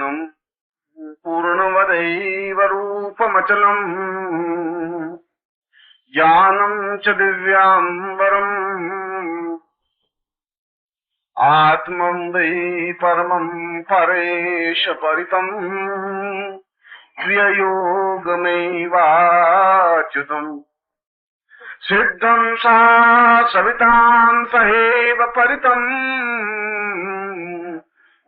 पूर्णमदम् पूर्णमदैव रूपमचलम् ज्ञानम् च दिव्याम्बरम् आत्मं वै परमं परेश परितम् क्रिययोगमेवाच्युतम् सिद्धं सा सवितां सहेव परितम्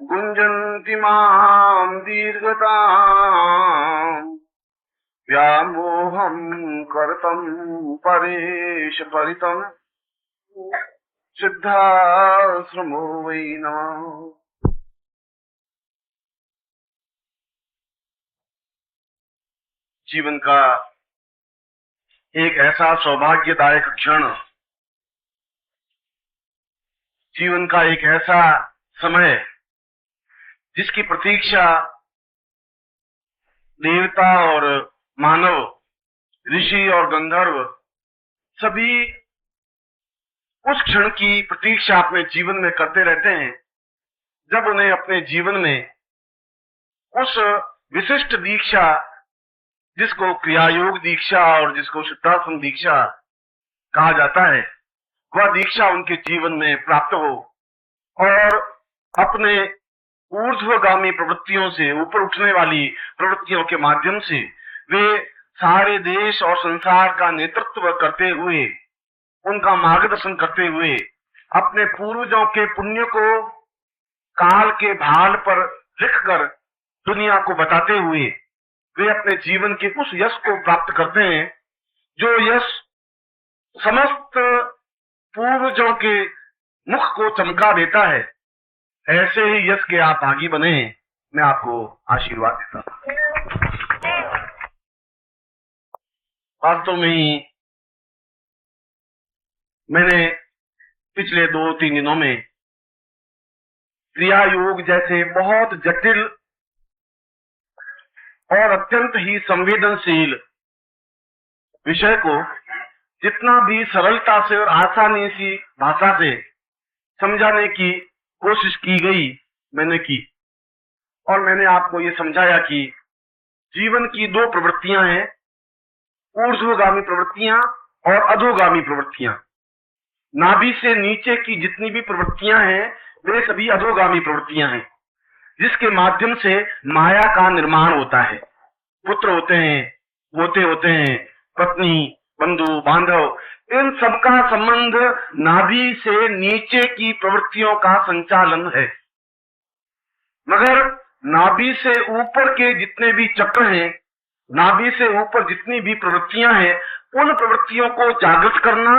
गुञ्जन्ति मां दीर्घताम् व्यामोहं कर्तं परेश परितम् सिद्धाश्रमो वै नमः। जीवन का एक ऐसा सौभाग्यदायक क्षण, जीवन का एक ऐसा समय जिसकी प्रतीक्षा देवता और मानव, ऋषि और गंधर्व सभी उस क्षण की प्रतीक्षा अपने जीवन में करते रहते हैं जब उन्हें अपने जीवन में उस विशिष्ट दीक्षा, जिसको क्रियायोग दीक्षा और जिसको सिद्धाश्रम दीक्षा कहा जाता है, वह दीक्षा उनके जीवन में प्राप्त हो और अपने ऊर्ध्वगामी प्रवृत्तियों से, ऊपर उठने वाली प्रवृत्तियों के माध्यम से वे सारे देश और संसार का नेतृत्व करते हुए, उनका मार्गदर्शन करते हुए, अपने पूर्वजों के पुण्य को काल के भाल पर लिखकर दुनिया को बताते हुए वे अपने जीवन के उस यश को प्राप्त करते हैं जो यश समस्त पूर्वजों के मुख को चमका देता है। ऐसे ही यश के आप भागी बने, मैं आपको आशीर्वाद देता हूं। वास्तव में ही मैंने पिछले 2-3 दिनों में क्रिया योग जैसे बहुत जटिल और अत्यंत ही संवेदनशील विषय को जितना भी सरलता से और आसानी सी भाषा से समझाने की कोशिश की गई, मैंने की। और मैंने आपको ये समझाया कि जीवन की 2 प्रवृत्तियां हैं, ऊर्ध्वगामी प्रवृत्तियां और अधोगामी प्रवृत्तियां। नाभि से नीचे की जितनी भी प्रवृत्तियां हैं वे सभी अधोगामी प्रवृत्तियां हैं, जिसके माध्यम से माया का निर्माण होता है। पुत्र होते हैं, पोते होते हैं, पत्नी, बंधु, बांधव, इन सबका संबंध नाभि से नीचे की प्रवृत्तियों का संचालन है। मगर नाभि से ऊपर के जितने भी चक्र हैं, नाभि से ऊपर जितनी भी प्रवृत्तियां हैं, उन प्रवृत्तियों को जागृत करना,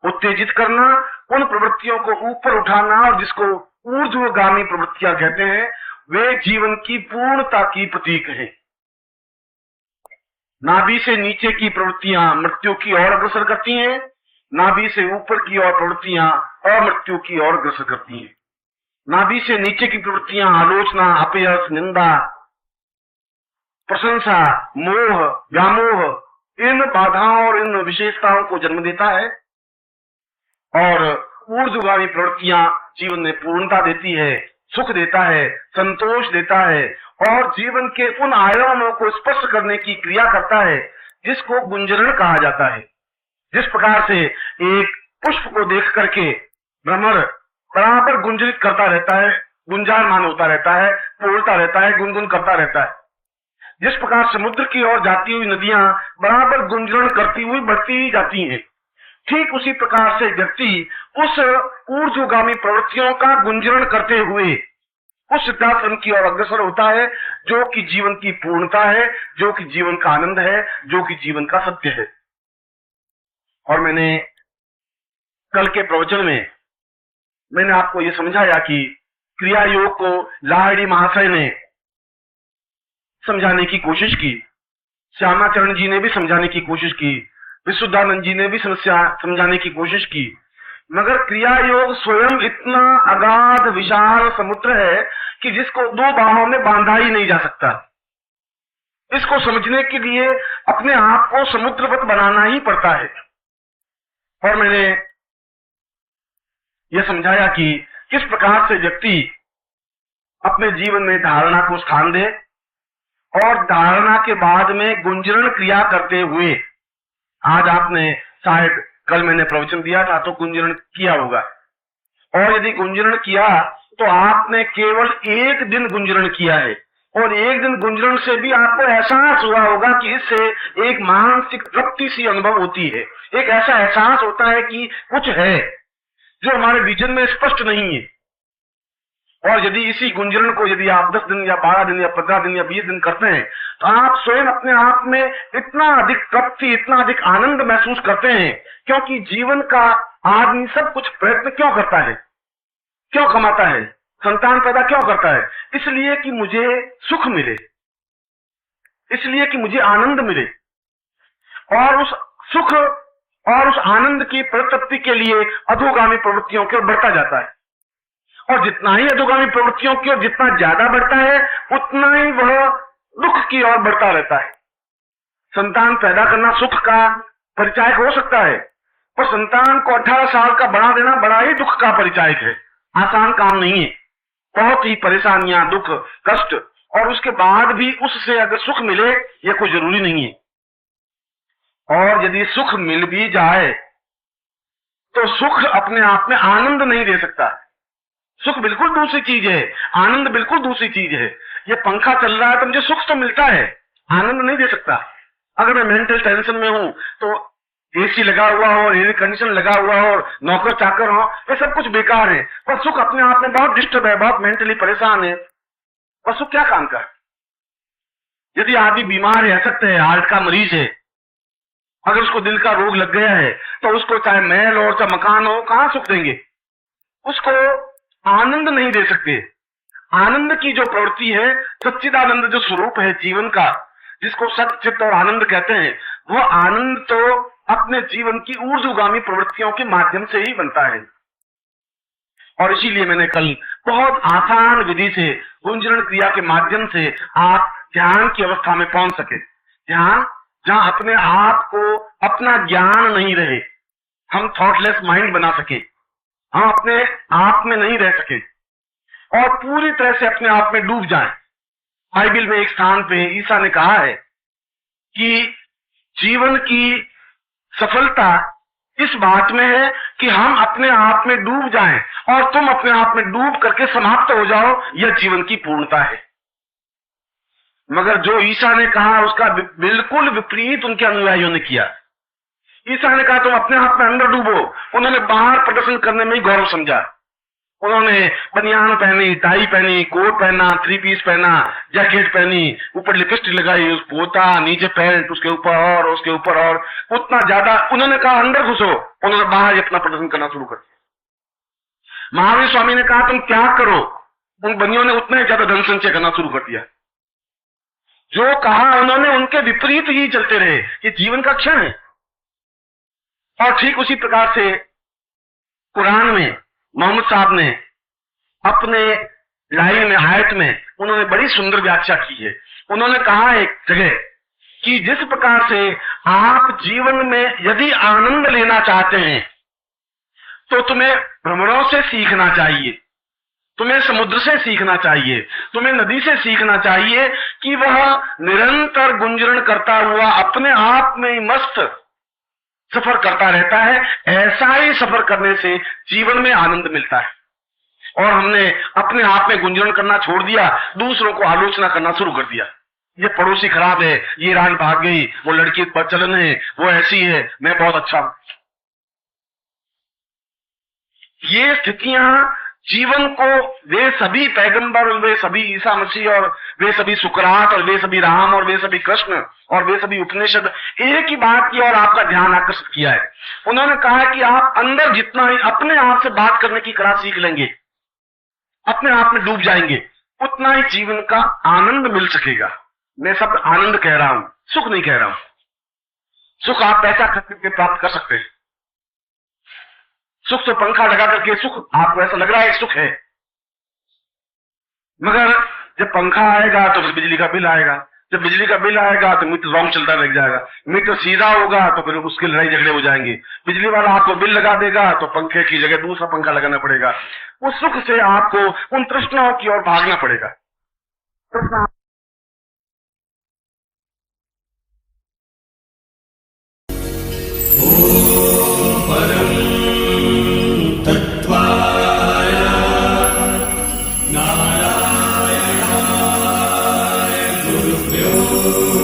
उत्तेजित करना, उन प्रवृत्तियों को ऊपर उठाना, और जिसको ऊर्ध्वगामी प्रवृत्तियां कहते हैं, वे जीवन की पूर्णता की प्रतीक हैं। नाभि से नीचे की प्रवृत्तियां मृत्यु की ओर अग्रसर करती हैं, नाभि से ऊपर की ओर प्रवृत्तियां अमृत्यु की ओर अग्रसर करती हैं। नाभि से नीचे की प्रवृत्तियां आलोचना, अपयश, निंदा, प्रशंसा, मोह, व्यामोह, इन बाधाओं और इन विशेषताओं को जन्म देता है, और ऊर्ध्वगामी प्रवृत्तियां जीवन में पूर्णता देती है, सुख देता है, संतोष देता है, और जीवन के उन आयामों को स्पर्श करने की क्रिया करता है जिसको गुंजरण कहा जाता है। जिस प्रकार से एक पुष्प को देख करके भ्रमर बराबर गुंजरित करता रहता है, गुंजायमान होता रहता है, फूलता रहता है, गुनगुन करता रहता है, जिस प्रकार समुद्र की ओर जाती हुई नदियां बराबर गुंजरण करती हुई बढ़ती ही जाती हैं, ठीक उसी प्रकार से व्यक्ति उस ऊर्ध्वगामी प्रवृत्तियों का गुंजरण करते हुए उस सिद्धाश्रम की ओर अग्रसर होता है, जो कि जीवन की पूर्णता है, जो कि जीवन का आनंद है, जो कि जीवन का सत्य है। और मैंने कल के प्रवचन में मैंने आपको ये समझाया कि क्रिया योग को लाहिड़ी महाशय ने समझाने की कोशिश की, श्यामाचरण जी ने भी समझाने की कोशिश की, विशुद्धानंद जी ने भी समझाने की कोशिश की, मगर क्रिया योग स्वयं इतना अगाध विशाल समुद्र है कि जिसको 2 बाहों में बांधा ही नहीं जा सकता। इसको समझने के लिए अपने आप को समुद्रवत बनाना ही पड़ता है। और मैंने यह समझाया कि किस प्रकार से व्यक्ति अपने जीवन में धारणा को स्थान दे और धारणा के बाद में गुंजरण क्रिया करते हुए, आज आपने शायद कल मैंने प्रवचन दिया था तो गुंजरण किया होगा, और यदि गुंजरण किया तो आपने केवल एक दिन गुंजरण किया है, और एक दिन गुंजरण से भी आपको एहसास हुआ होगा कि इससे एक मानसिक तृप्ति सी अनुभव होती है, एक ऐसा एहसास होता है कि कुछ है जो हमारे विजन में स्पष्ट नहीं है। और यदि इसी गुंजरण को यदि आप 10 दिन या 12 दिन या 15 दिन या 20 दिन करते हैं तो आप स्वयं अपने आप में इतना अधिक तृप्ति, इतना अधिक आनंद महसूस करते हैं। क्योंकि जीवन का आदमी सब कुछ प्रयत्न क्यों करता है, क्यों कमाता है, संतान पैदा क्यों करता है? इसलिए कि मुझे सुख मिले, इसलिए कि मुझे आनंद मिले, और उस सुख और उस आनंद की प्राप्ति के लिए अधोगामी प्रवृत्तियों की ओर बढ़ता जाता है। और जितना ही अधोगामी प्रवृत्तियों की ओर जितना ज्यादा बढ़ता है उतना ही वह दुख की ओर बढ़ता रहता है। संतान पैदा करना सुख का परिचायक हो सकता है, पर संतान को 18 साल का बना देना बड़ा ही दुख का परिचायक है, आसान काम नहीं है। बहुत ही परेशानियां, दुख, कष्ट, और उसके बाद भी उससे अगर सुख मिले यह कोई जरूरी नहीं है। और यदि सुख मिल भी जाए तो सुख अपने आप में आनंद नहीं दे सकता। सुख बिल्कुल दूसरी चीज है, आनंद बिल्कुल दूसरी चीज है। ये पंखा चल रहा है तो मुझे सुख तो मिलता है, आनंद नहीं दे सकता। अगर मैं मेंटल टेंशन में हूं तो एसी लगा हुआ हो, एयर कंडीशन लगा हुआ हो, नौकर चाकर हो, ये सब कुछ बेकार है, पर सुख अपने आप में बहुत डिस्टर्ब है, बहुत मेंटली परेशान है, पर सुख क्या काम का? यदि आदमी बीमार है, असक्त है, हार्ट का मरीज है, अगर उसको दिल का रोग लग गया है तो उसको चाहे महल हो चाहे मकान हो, कहां सुख देंगे? उसको आनंद नहीं दे सकते। आनंद की जो प्रवृत्ति है, सच्चिदानंद जो स्वरूप है जीवन का, जिसको सत चित्त और आनंद कहते हैं, वह आनंद तो अपने जीवन की ऊर्ध्वगामी प्रवृत्तियों के माध्यम से ही बनता है। और इसीलिए मैंने कल बहुत आसान विधि से गुंजरण क्रिया के माध्यम से आप ध्यान की अवस्था में पहुंच सके। ध्यान जहां अपने आप को, अपना ज्ञान नहीं रहे, हम थॉटलेस माइंड बना सके, हम अपने आप में नहीं रह सके और पूरी तरह से अपने आप में डूब जाएं। बाइबल में एक स्थान पे ईसा ने कहा है कि जीवन की सफलता इस बात में है कि हम अपने आप में डूब जाएं, और तुम अपने आप में डूब करके समाप्त हो जाओ, यह जीवन की पूर्णता है। मगर जो ईसा ने कहा उसका बिल्कुल विपरीत उनके अनुयायियों ने किया। ईसा ने कहा तुम अपने आप में अंदर डूबो, उन्होंने बाहर प्रदर्शन करने में ही गौरव समझा। उन्होंने बनियान पहनी, टाई पहनी, कोट पहना, 3 पीस पहना, जैकेट पहनी, ऊपर लिपस्टिक लगाई, उस पोता, नीचे पैंट, उसके ऊपर और उसके ऊपर और, उतना ज्यादा उन्होंने कहा अंदर घुसो, उन्होंने बाहर ही अपना प्रदर्शन करना शुरू कर दिया। महावीर स्वामी ने कहा तुम क्या करो, उन बनियों ने उतना ही ज्यादा धन संचय करना शुरू कर दिया। जो कहा उन्होंने उनके विपरीत ही चलते रहे। ये जीवन का क्षण है। और ठीक उसी प्रकार से कुरान में मोहम्मद साहब ने अपने लाइन में, आयत में, उन्होंने बड़ी सुंदर व्याख्या की है। उन्होंने कहा एक जगह कि जिस प्रकार से आप जीवन में यदि आनंद लेना चाहते हैं तो तुम्हें भ्रमरों से सीखना चाहिए, तुम्हें समुद्र से सीखना चाहिए, तुम्हें नदी से सीखना चाहिए कि वह निरंतर गुंजरण करता हुआ अपने आप में ही मस्त सफर करता रहता है। ऐसा ही सफर करने से जीवन में आनंद मिलता है। और हमने अपने आप में गुंजरण करना छोड़ दिया, दूसरों को आलोचना करना शुरू कर दिया। ये पड़ोसी खराब है, ये रान भाग गई, वो लड़की बदचलन है, वो ऐसी है, मैं बहुत अच्छा हूं। ये स्थितियां जीवन को, वे सभी पैगंबर, वे सभी ईसा मसीह और वे सभी सुकरात और वे सभी राम और वे सभी कृष्ण और वे सभी उपनिषद एक ही बात की और आपका ध्यान आकर्षित किया है। उन्होंने कहा कि आप अंदर जितना ही अपने आप से बात करने की कला सीख लेंगे, अपने आप में डूब जाएंगे, उतना ही जीवन का आनंद मिल सकेगा। मैं सब आनंद कह रहा हूं, सुख नहीं कह रहा हूं। सुख आप पैसा खर्च करके प्राप्त कर सकते हैं। सुख तो पंखा लगा करके सुख आपको ऐसा लग रहा है सुख है, मगर जब पंखा आएगा तो फिर बिजली का बिल आएगा, जब बिजली का बिल आएगा तो मीटर रॉन्ग चलता रह जाएगा, मीटर सीधा होगा तो फिर उसके लड़ाई झगड़े हो जाएंगे, बिजली वाला आपको बिल लगा देगा तो पंखे की जगह दूसरा पंखा लगाना पड़ेगा। उस सुख से आपको उन तृष्णाओं की ओर भागना पड़ेगा। तृष्णा Yo